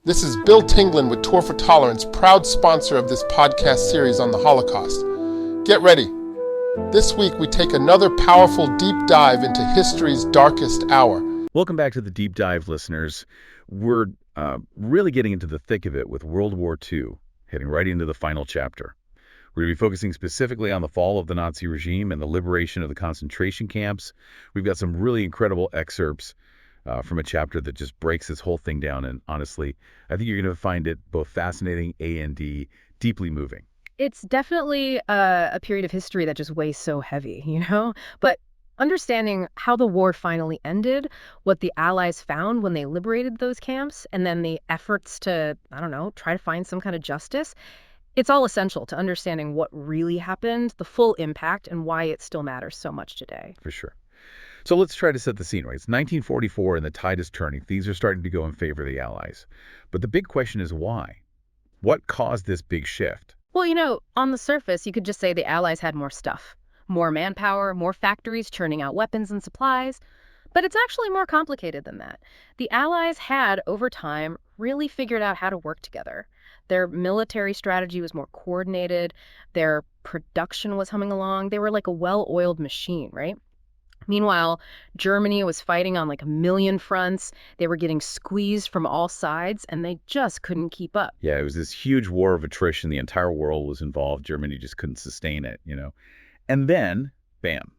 This is Bill Tinglin with Tour for Tolerance, proud sponsor of this podcast series on the Holocaust. Get ready. This week we take another powerful deep dive into history's darkest hour. Welcome back to the Deep Dive, listeners. We're really getting into the thick of it with World War II, heading right into the final chapter. We're going to be focusing specifically on the fall of the Nazi regime and the liberation of the concentration camps. We've got some really incredible excerpts from a chapter that just breaks this whole thing down. And honestly, I think you're going to find it both fascinating and deeply moving. It's definitely a period of history that just weighs so heavy, But understanding how the war finally ended, what the Allies found when they liberated those camps, and then the efforts to, try to find some kind of justice, it's all essential to understanding what really happened, the full impact, and why it still matters so much today. For sure. So let's try to set the scene, right? It's 1944 and the tide is turning. Things are starting to go in favor of the Allies. But the big question is why? What caused this big shift? Well, on the surface, you could just say the Allies had more stuff. More manpower, more factories churning out weapons and supplies. But it's actually more complicated than that. The Allies had, over time, really figured out how to work together. Their military strategy was more coordinated. Their production was humming along. They were like a well-oiled machine, right? Meanwhile, Germany was fighting on like a million fronts. They were getting squeezed from all sides, and they just couldn't keep up. Yeah, it was this huge war of attrition. The entire world was involved. Germany just couldn't sustain it, And then, bam,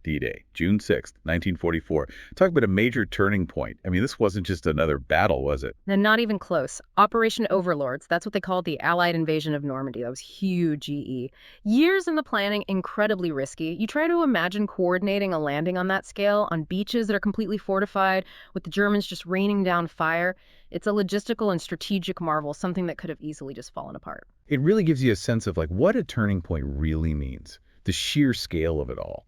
D-Day, June 6th, 1944. Talk about a major turning point. I mean, this wasn't just another battle, was it? And not even close. Operation Overlords, that's what they called the Allied invasion of Normandy. That was huge, GE. Years in the planning, incredibly risky. You try to imagine coordinating a landing on that scale on beaches that are completely fortified, with the Germans just raining down fire. It's a logistical and strategic marvel, something that could have easily just fallen apart. It really gives you a sense of what a turning point really means. The sheer scale of it all.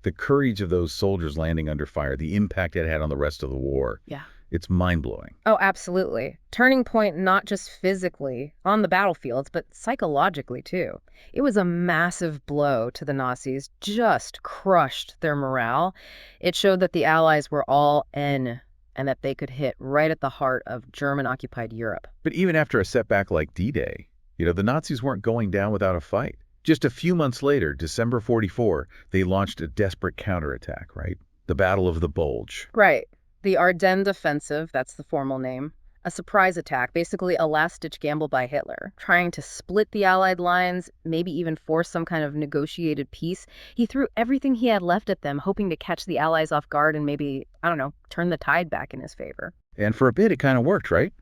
The courage of those soldiers landing under fire, the impact it had on the rest of the war. Yeah. It's mind-blowing. Oh, absolutely. Turning point not just physically on the battlefields, but psychologically, too. It was a massive blow to the Nazis, just crushed their morale. It showed that the Allies were all in and that they could hit right at the heart of German-occupied Europe. But even after a setback like D-Day, the Nazis weren't going down without a fight. Just a few months later, December 44, they launched a desperate counterattack, right? The Battle of the Bulge. Right. The Ardennes Offensive, that's the formal name. A surprise attack, basically a last-ditch gamble by Hitler, trying to split the Allied lines, maybe even force some kind of negotiated peace. He threw everything he had left at them, hoping to catch the Allies off guard and maybe, turn the tide back in his favor. And for a bit, it kind of worked, right?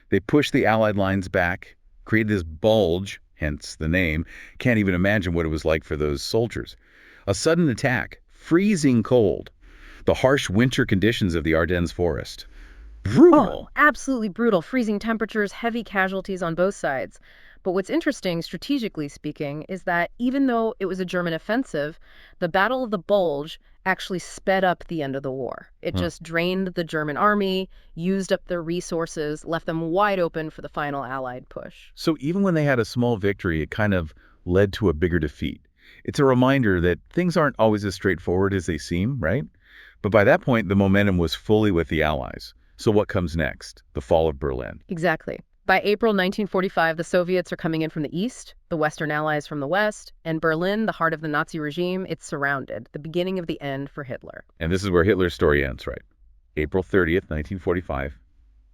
They pushed the Allied lines back, created this bulge, hence the name. Can't even imagine what it was like for those soldiers. A sudden attack, freezing cold, the harsh winter conditions of the Ardennes forest. Brutal. Oh, absolutely brutal. Freezing temperatures, heavy casualties on both sides. But what's interesting, strategically speaking, is that even though it was a German offensive, the Battle of the Bulge actually sped up the end of the war. It just drained the German army, used up their resources, left them wide open for the final Allied push. So even when they had a small victory, it kind of led to a bigger defeat. It's a reminder that things aren't always as straightforward as they seem, right? But by that point, the momentum was fully with the Allies. So what comes next? The fall of Berlin. Exactly. By April 1945, the Soviets are coming in from the east, the Western Allies from the west, and Berlin, the heart of the Nazi regime, it's surrounded, the beginning of the end for Hitler. And this is where Hitler's story ends, right? April 30th, 1945,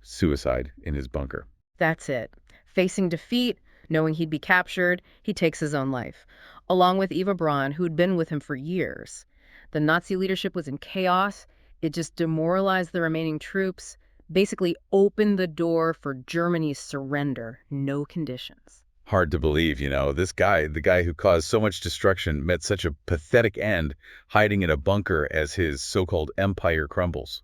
suicide in his bunker. That's it. Facing defeat, knowing he'd be captured, he takes his own life, along with Eva Braun, who'd been with him for years. The Nazi leadership was in chaos. It just demoralized the remaining troops, basically opened the door for Germany's surrender, no conditions. Hard to believe, this guy, the guy who caused so much destruction, met such a pathetic end hiding in a bunker as his so-called empire crumbles.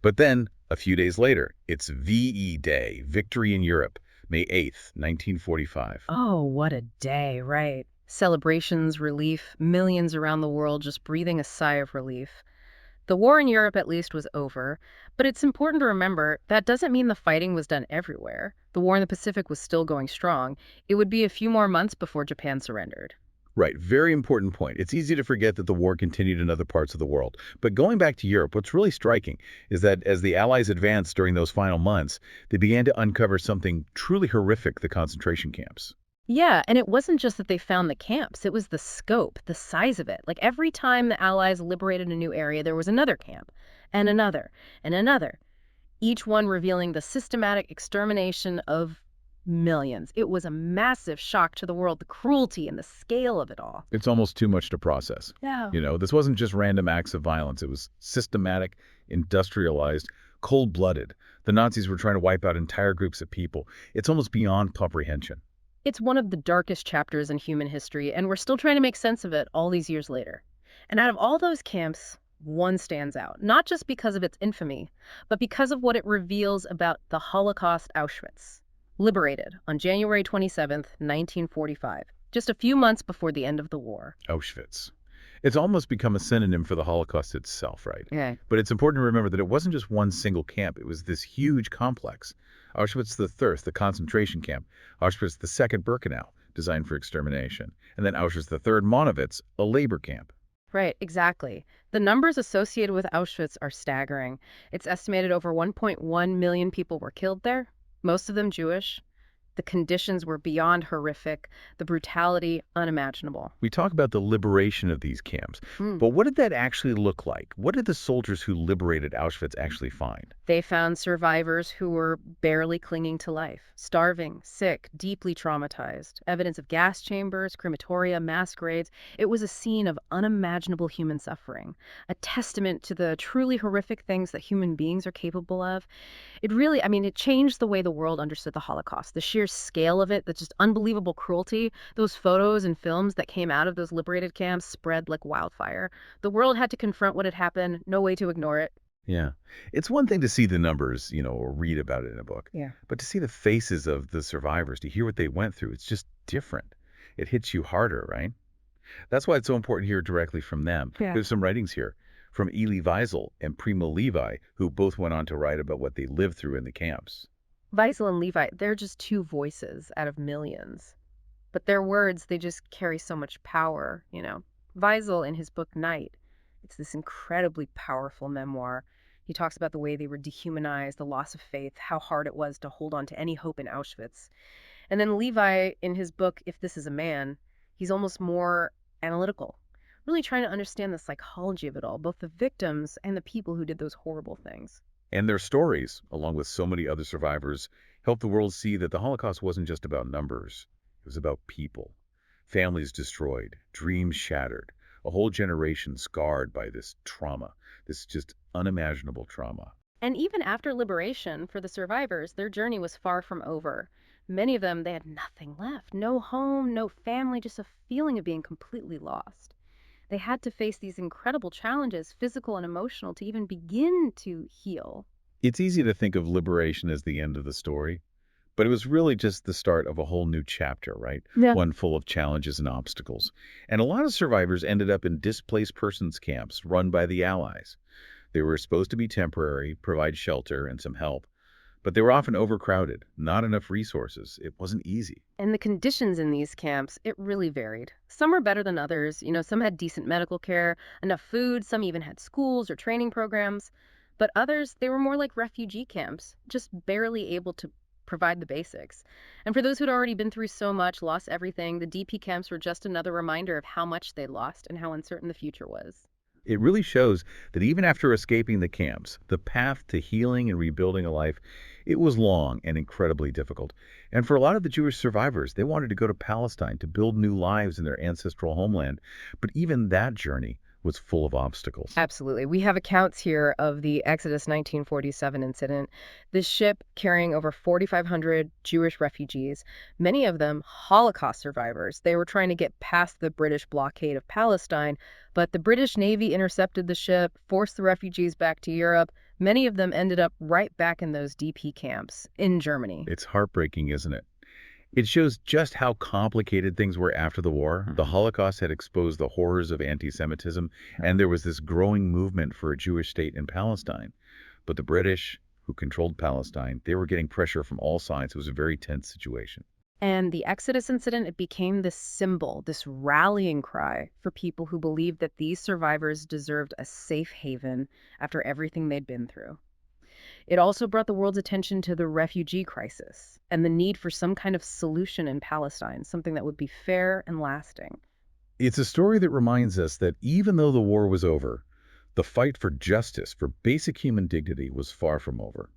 But then, a few days later, it's VE Day, Victory in Europe, May 8th, 1945. Oh, what a day, right? Celebrations, relief, millions around the world just breathing a sigh of relief. The war in Europe, at least, was over, but it's important to remember that doesn't mean the fighting was done everywhere. The war in the Pacific was still going strong. It would be a few more months before Japan surrendered. Right, very important point. It's easy to forget that the war continued in other parts of the world. But going back to Europe, what's really striking is that as the Allies advanced during those final months, they began to uncover something truly horrific, the concentration camps. Yeah, and it wasn't just that they found the camps, it was the scope, the size of it. Like every time the Allies liberated a new area, there was another camp, and another, and another, each one revealing the systematic extermination of millions. It was a massive shock to the world, the cruelty and the scale of it all. It's almost too much to process. Yeah. This wasn't just random acts of violence. It was systematic, industrialized, cold-blooded. The Nazis were trying to wipe out entire groups of people. It's almost beyond comprehension. It's one of the darkest chapters in human history, and we're still trying to make sense of it all these years later. And out of all those camps, one stands out, not just because of its infamy, but because of what it reveals about the Holocaust Auschwitz, liberated on January 27th, 1945, just a few months before the end of the war. Auschwitz. It's almost become a synonym for the Holocaust itself, right? Yeah. But it's important to remember that it wasn't just one single camp. It was this huge complex. Auschwitz III, the concentration camp. Auschwitz II, Birkenau, designed for extermination. And then Auschwitz III, Monowitz, a labor camp. Right, exactly. The numbers associated with Auschwitz are staggering. It's estimated over 1.1 million people were killed there, most of them Jewish. The conditions were beyond horrific, the brutality unimaginable. We talk about the liberation of these camps, but what did that actually look like? What did the soldiers who liberated Auschwitz actually find? They found survivors who were barely clinging to life, starving, sick, deeply traumatized, evidence of gas chambers, crematoria, mass graves. It was a scene of unimaginable human suffering, a testament to the truly horrific things that human beings are capable of. It really, it changed the way the world understood the Holocaust, the sheer scale of it, the just unbelievable cruelty. Those photos and films that came out of those liberated camps spread like wildfire. The world had to confront what had happened, no way to ignore it. Yeah. It's one thing to see the numbers, or read about it in a book. Yeah. But to see the faces of the survivors, to hear what they went through, it's just different. It hits you harder, right? That's why it's so important to hear directly from them. Yeah. There's some writings here from Elie Wiesel and Primo Levi, who both went on to write about what they lived through in the camps. Wiesel and Levi, they're just two voices out of millions. But their words, they just carry so much power, Wiesel, in his book Night, it's this incredibly powerful memoir. He talks about the way they were dehumanized, the loss of faith, how hard it was to hold on to any hope in Auschwitz. And then Levi, in his book If This Is a Man, he's almost more analytical, really trying to understand the psychology of it all, both the victims and the people who did those horrible things. And their stories, along with so many other survivors, helped the world see that the Holocaust wasn't just about numbers. It was about people. Families destroyed, dreams shattered, a whole generation scarred by this trauma, this just unimaginable trauma. And even after liberation, for the survivors, their journey was far from over. Many of them, they had nothing left. No home, no family, just a feeling of being completely lost. They had to face these incredible challenges, physical and emotional, to even begin to heal. It's easy to think of liberation as the end of the story, but it was really just the start of a whole new chapter, right? Yeah. One full of challenges and obstacles. And a lot of survivors ended up in displaced persons camps run by the Allies. They were supposed to be temporary, provide shelter and some help, but they were often overcrowded, not enough resources. It wasn't easy. And the conditions in these camps, it really varied. Some were better than others. Some had decent medical care, enough food, some even had schools or training programs. But others, they were more like refugee camps, just barely able to provide the basics. And for those who'd already been through so much, lost everything, the DP camps were just another reminder of how much they lost and how uncertain the future was. It really shows that even after escaping the camps, the path to healing and rebuilding a life, it was long and incredibly difficult. And for a lot of the Jewish survivors, they wanted to go to Palestine to build new lives in their ancestral homeland. But even that journey was full of obstacles. Absolutely. We have accounts here of the Exodus 1947 incident. This ship carrying over 4,500 Jewish refugees, many of them Holocaust survivors. They were trying to get past the British blockade of Palestine, but the British Navy intercepted the ship, forced the refugees back to Europe. Many of them ended up right back in those DP camps in Germany. It's heartbreaking, isn't it? It shows just how complicated things were after the war. The Holocaust had exposed the horrors of anti-Semitism, and there was this growing movement for a Jewish state in Palestine. But the British, who controlled Palestine, they were getting pressure from all sides. It was a very tense situation. And the Exodus incident, it became this symbol, this rallying cry for people who believed that these survivors deserved a safe haven after everything they'd been through. It also brought the world's attention to the refugee crisis and the need for some kind of solution in Palestine, something that would be fair and lasting. It's a story that reminds us that even though the war was over, the fight for justice, for basic human dignity, was far from over.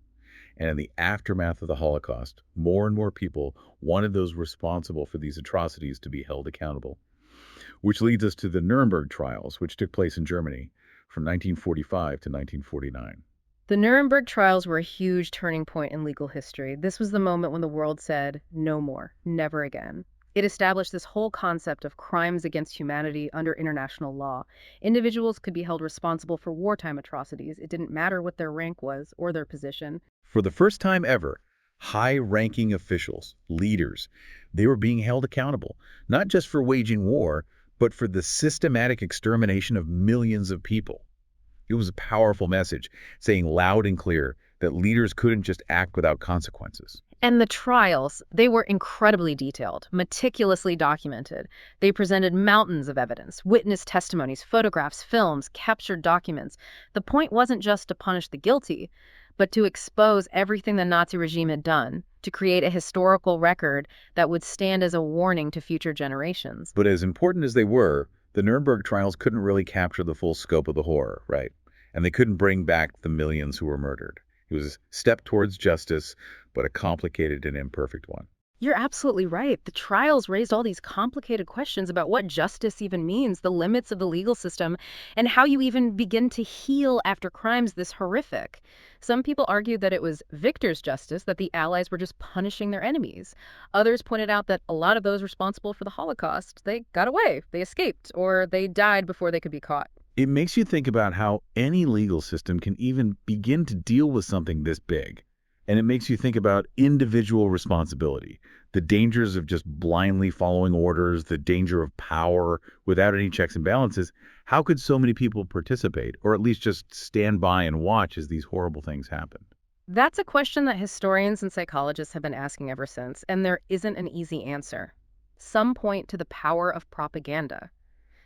And in the aftermath of the Holocaust, more and more people wanted those responsible for these atrocities to be held accountable. Which leads us to the Nuremberg trials, which took place in Germany from 1945 to 1949. The Nuremberg trials were a huge turning point in legal history. This was the moment when the world said, no more, never again. It established this whole concept of crimes against humanity under international law. Individuals could be held responsible for wartime atrocities. It didn't matter what their rank was or their position. For the first time ever, high-ranking officials, leaders, they were being held accountable, not just for waging war, but for the systematic extermination of millions of people. It was a powerful message, saying loud and clear that leaders couldn't just act without consequences. And the trials, they were incredibly detailed, meticulously documented. They presented mountains of evidence, witness testimonies, photographs, films, captured documents. The point wasn't just to punish the guilty, but to expose everything the Nazi regime had done, to create a historical record that would stand as a warning to future generations. But as important as they were, the Nuremberg trials couldn't really capture the full scope of the horror, right? And they couldn't bring back the millions who were murdered. It was a step towards justice, but a complicated and imperfect one. You're absolutely right. The trials raised all these complicated questions about what justice even means, the limits of the legal system, and how you even begin to heal after crimes this horrific. Some people argued that it was victor's justice, that the Allies were just punishing their enemies. Others pointed out that a lot of those responsible for the Holocaust, they got away, they escaped, or they died before they could be caught. It makes you think about how any legal system can even begin to deal with something this big. And it makes you think about individual responsibility, the dangers of just blindly following orders, the danger of power without any checks and balances. How could so many people participate, or at least just stand by and watch as these horrible things happen? That's a question that historians and psychologists have been asking ever since, and there isn't an easy answer. Some point to the power of propaganda.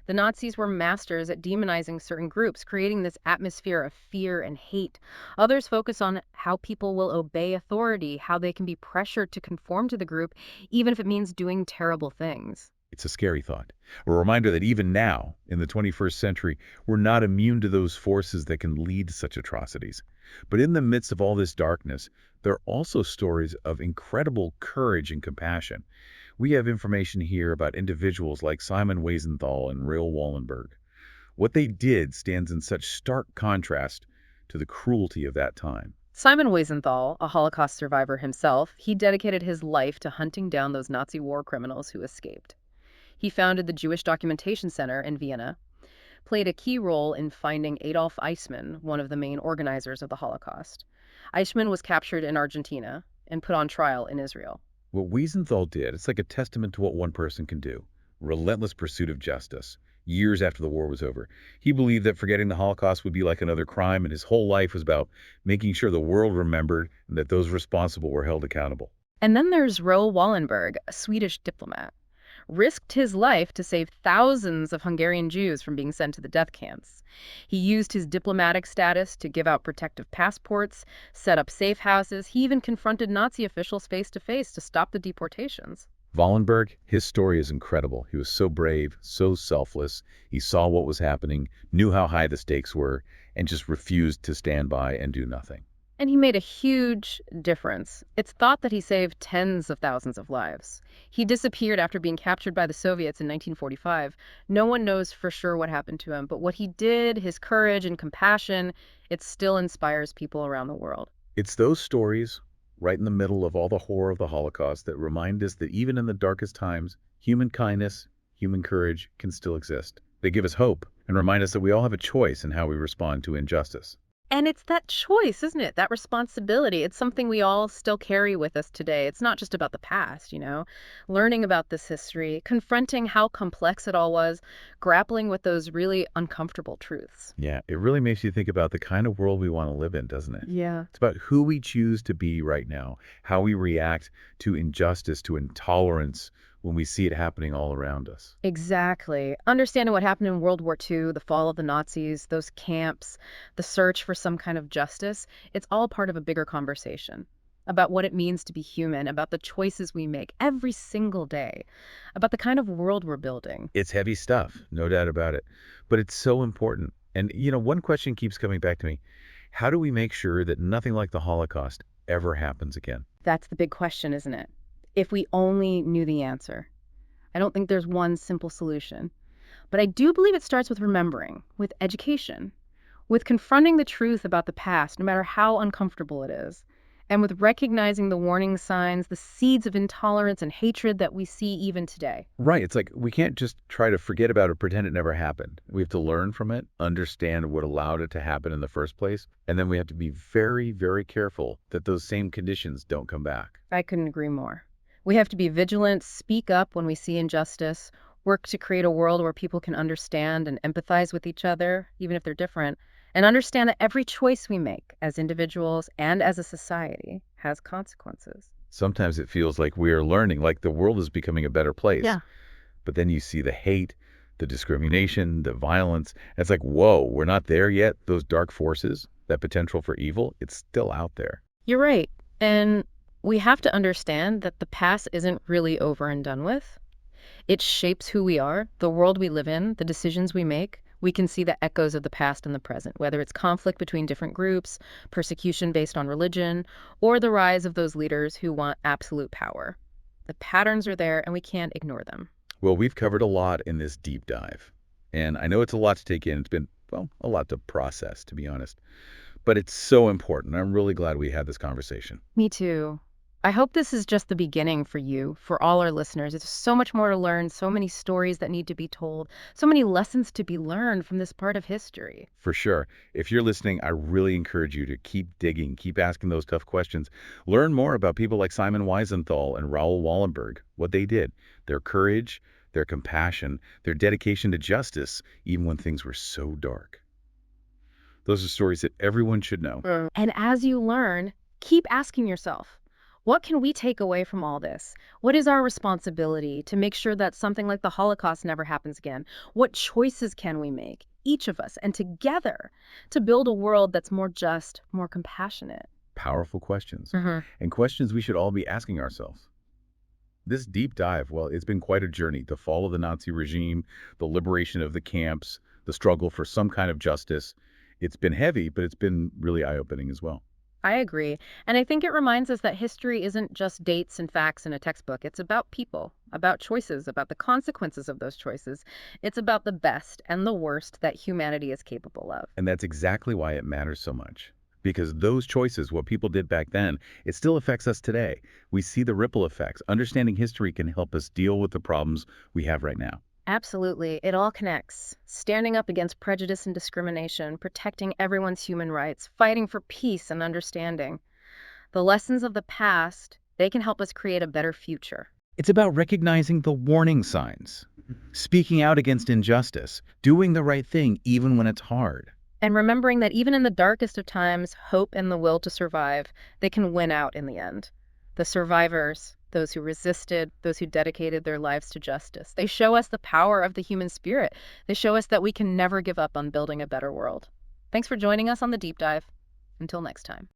The Nazis were masters at demonizing certain groups, creating this atmosphere of fear and hate. Others focus on how people will obey authority, how they can be pressured to conform to the group, even if it means doing terrible things. It's a scary thought. A reminder that even now, in the 21st century, we're not immune to those forces that can lead to such atrocities. But in the midst of all this darkness, there are also stories of incredible courage and compassion. We have information here about individuals like Simon Wiesenthal and Raoul Wallenberg. What they did stands in such stark contrast to the cruelty of that time. Simon Wiesenthal, a Holocaust survivor himself, he dedicated his life to hunting down those Nazi war criminals who escaped. He founded the Jewish Documentation Center in Vienna, played a key role in finding Adolf Eichmann, one of the main organizers of the Holocaust. Eichmann was captured in Argentina and put on trial in Israel. What Wiesenthal did, it's like a testament to what one person can do. Relentless pursuit of justice. Years after the war was over, he believed that forgetting the Holocaust would be like another crime, and his whole life was about making sure the world remembered and that those responsible were held accountable. And then there's Raoul Wallenberg, a Swedish diplomat. Risked his life to save thousands of Hungarian Jews from being sent to the death camps. He used his diplomatic status to give out protective passports, set up safe houses. He even confronted Nazi officials face to face to stop the deportations. Wallenberg, his story is incredible. He was so brave, so selfless. He saw what was happening, knew how high the stakes were, and just refused to stand by and do nothing. And he made a huge difference. It's thought that he saved tens of thousands of lives. He disappeared after being captured by the Soviets in 1945. No one knows for sure what happened to him, but what he did, his courage and compassion, it still inspires people around the world. It's those stories, right in the middle of all the horror of the Holocaust, that remind us that even in the darkest times, human kindness, human courage can still exist. They give us hope and remind us that we all have a choice in how we respond to injustice. And it's that choice, isn't it? That responsibility. It's something we all still carry with us today. It's not just about the past, learning about this history, confronting how complex it all was, grappling with those really uncomfortable truths. Yeah, it really makes you think about the kind of world we want to live in, doesn't it? Yeah. It's about who we choose to be right now, how we react to injustice, to intolerance when we see it happening all around us. Exactly. Understanding what happened in World War II, the fall of the Nazis, those camps, the search for some kind of justice, it's all part of a bigger conversation about what it means to be human, about the choices we make every single day, about the kind of world we're building. It's heavy stuff, no doubt about it, but it's so important. And, one question keeps coming back to me. How do we make sure that nothing like the Holocaust ever happens again? That's the big question, isn't it? If we only knew the answer. I don't think there's one simple solution. But I do believe it starts with remembering, with education, with confronting the truth about the past, no matter how uncomfortable it is, and with recognizing the warning signs, the seeds of intolerance and hatred that we see even today. Right. It's like we can't just try to forget about it, pretend it never happened. We have to learn from it, understand what allowed it to happen in the first place, and then we have to be very, very careful that those same conditions don't come back. I couldn't agree more. We have to be vigilant, speak up when we see injustice, work to create a world where people can understand and empathize with each other, even if they're different, and understand that every choice we make as individuals and as a society has consequences. Sometimes it feels like we are learning, like the world is becoming a better place. Yeah. But then you see the hate, the discrimination, the violence. And it's like, whoa, we're not there yet. Those dark forces, that potential for evil, it's still out there. You're right. And we have to understand that the past isn't really over and done with. It shapes who we are, the world we live in, the decisions we make. We can see the echoes of the past in the present, whether it's conflict between different groups, persecution based on religion, or the rise of those leaders who want absolute power. The patterns are there, and we can't ignore them. Well, we've covered a lot in this deep dive. And I know it's a lot to take in. It's been, a lot to process, to be honest. But it's so important. I'm really glad we had this conversation. Me too. I hope this is just the beginning for you, for all our listeners. There's so much more to learn, so many stories that need to be told, so many lessons to be learned from this part of history. For sure. If you're listening, I really encourage you to keep digging, keep asking those tough questions. Learn more about people like Simon Wiesenthal and Raoul Wallenberg, what they did, their courage, their compassion, their dedication to justice, even when things were so dark. Those are stories that everyone should know. And as you learn, keep asking yourself, what can we take away from all this? What is our responsibility to make sure that something like the Holocaust never happens again? What choices can we make, each of us, and together, to build a world that's more just, more compassionate? Powerful questions. And questions we should all be asking ourselves. This deep dive, well, it's been quite a journey. The fall of the Nazi regime, the liberation of the camps, the struggle for some kind of justice. It's been heavy, but it's been really eye-opening as well. I agree. And I think it reminds us that history isn't just dates and facts in a textbook. It's about people, about choices, about the consequences of those choices. It's about the best and the worst that humanity is capable of. And that's exactly why it matters so much. Because those choices, what people did back then, it still affects us today. We see the ripple effects. Understanding history can help us deal with the problems we have right now. Absolutely. It all connects. Standing up against prejudice and discrimination, protecting everyone's human rights, fighting for peace and understanding. The lessons of the past, they can help us create a better future. It's about recognizing the warning signs, speaking out against injustice, doing the right thing even when it's hard. And remembering that even in the darkest of times, hope and the will to survive, they can win out in the end. The survivors, those who resisted, those who dedicated their lives to justice. They show us the power of the human spirit. They show us that we can never give up on building a better world. Thanks for joining us on the Deep Dive. Until next time.